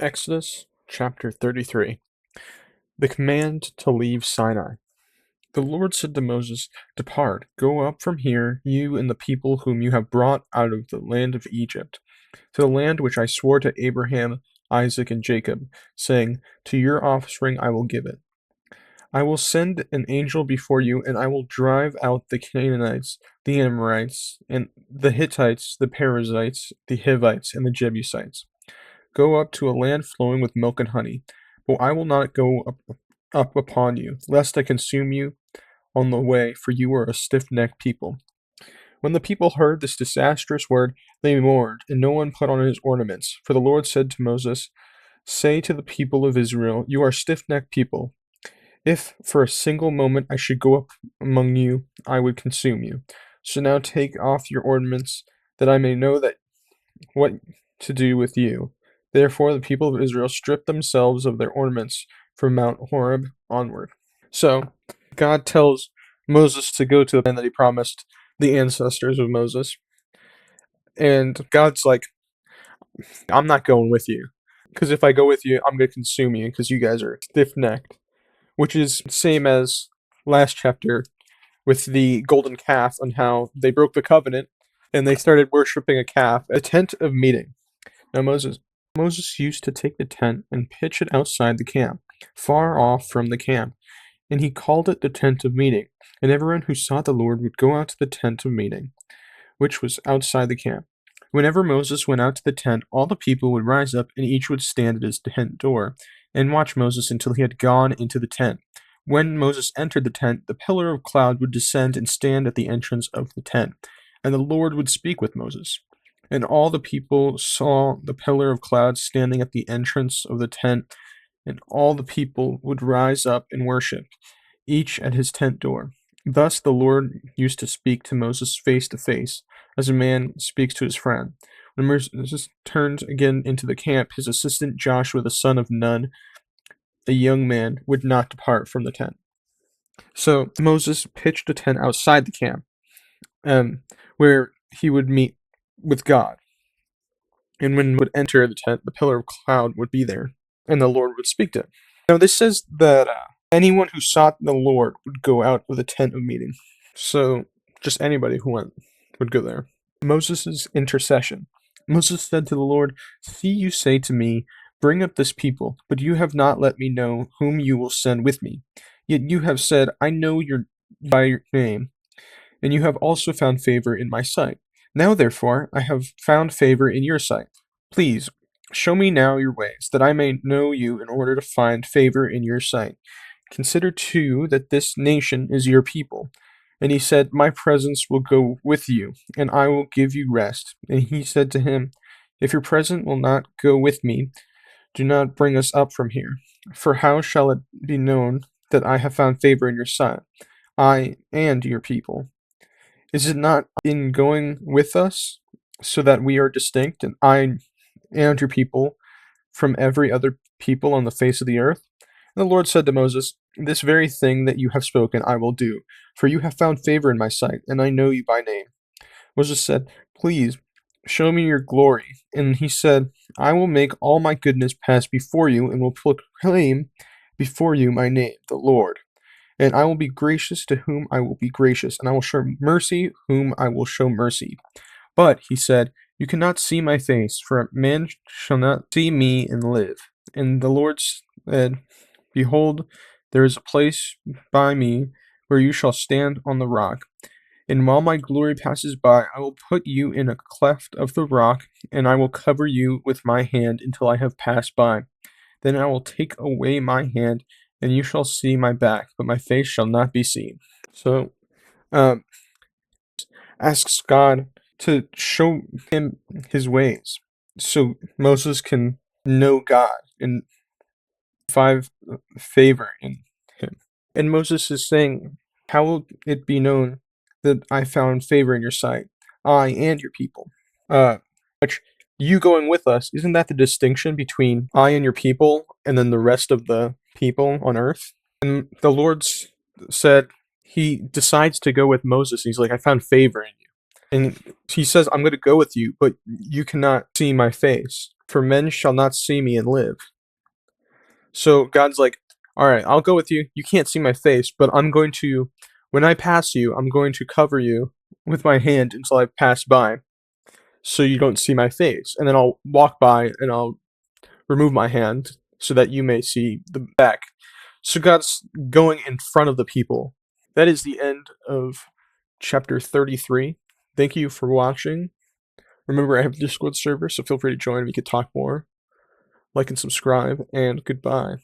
Exodus chapter 33. The command to leave Sinai. The Lord said to Moses, "Depart, go up from here, you and the people whom you have brought out of the land of Egypt, to the land which I swore to Abraham, Isaac, and Jacob, saying, To your offspring I will give it. I will send an angel before you, and I will drive out the Canaanites, the Amorites, and the Hittites, the Perizzites, the Hivites, and the Jebusites. Go up to a land flowing with milk and honey, but I will not go up upon you, lest I consume you on the way, for you are a stiff-necked people." When the people heard this disastrous word, they mourned, and no one put on his ornaments. For the Lord said to Moses, "Say to the people of Israel, You are stiff-necked people. If for a single moment I should go up among you, I would consume you. So now take off your ornaments, that I may know that what to do with you." Therefore the people of Israel stripped themselves of their ornaments from Mount Horeb onward. So God tells Moses to go to the land that he promised the ancestors of Moses. And God's like, "I'm not going with you. Because if I go with you, I'm going to consume you because you guys are stiff-necked." Which is same as last chapter with the golden calf and how they broke the covenant and they started worshiping a calf, a tent of meeting. Now Moses used to take the tent and pitch it outside the camp, far off from the camp, and he called it the tent of meeting. And everyone who sought the Lord would go out to the tent of meeting, which was outside the camp. Whenever Moses went out to the tent, all the people would rise up, and each would stand at his tent door, and watch Moses until he had gone into the tent. When Moses entered the tent, the pillar of cloud would descend and stand at the entrance of the tent, and the Lord would speak with Moses. And all the people saw the pillar of cloud standing at the entrance of the tent, and all the people would rise up and worship, each at his tent door. Thus the Lord used to speak to Moses face to face, as a man speaks to his friend. When Moses turned again into the camp, his assistant Joshua the son of Nun, a young man, would not depart from the tent. So Moses pitched a tent outside the camp, where he would meet with God. And when he would enter the tent, the pillar of cloud would be there, and the Lord would speak to him. Now this says that anyone who sought the Lord would go out of the tent of meeting. So just anybody who went would go there. Moses' intercession. Moses said to the Lord, "See, you say to me, Bring up this people, but you have not let me know whom you will send with me. Yet you have said, I know you by your name, and you have also found favor in my sight. Now therefore I have found favor in your sight. Please, show me now your ways, that I may know you in order to find favor in your sight. Consider too that this nation is your people." And he said, "My presence will go with you, and I will give you rest." And he said to him, "If your presence will not go with me, do not bring us up from here. For how shall it be known that I have found favor in your sight, I and your people? Is it not in going with us, so that we are distinct, and I and your people, from every other people on the face of the earth?" And the Lord said to Moses, "This very thing that you have spoken I will do, for you have found favor in my sight, and I know you by name." Moses said, "Please, show me your glory." And he said, "I will make all my goodness pass before you, and will proclaim before you my name, the Lord. And I will be gracious to whom I will be gracious, and I will show mercy whom I will show mercy. But," he said, "you cannot see my face, for a man shall not see me and live." And the Lord said, "Behold, there is a place by me where you shall stand on the rock. And while my glory passes by, I will put you in a cleft of the rock, and I will cover you with my hand until I have passed by. Then I will take away my hand, and you shall see my back, but my face shall not be seen." So, um, asks God to show him his ways, so Moses can know God and find favor in him. And Moses is saying, "How will it be known that I found favor in your sight, I and your people?" Which you going with us, isn't that the distinction between I and your people and then the rest of the people on earth? And the Lord said he decides to go with Moses. He's like, "I found favor in you." And he says, "I'm going to go with you, but you cannot see my face." for men shall not see me and live. So God's like, all right, I'll go with you. You can't see my face, but when I pass you, I'm going to cover you with my hand until I pass by, so you don't see my face. And then I'll walk by and I'll remove my hand so that you may see the back. So God's going in front of the people. That is the end of chapter 33. Thank you for watching. Remember, I have a Discord server, so feel free to join. We could talk more. Like and subscribe, and goodbye.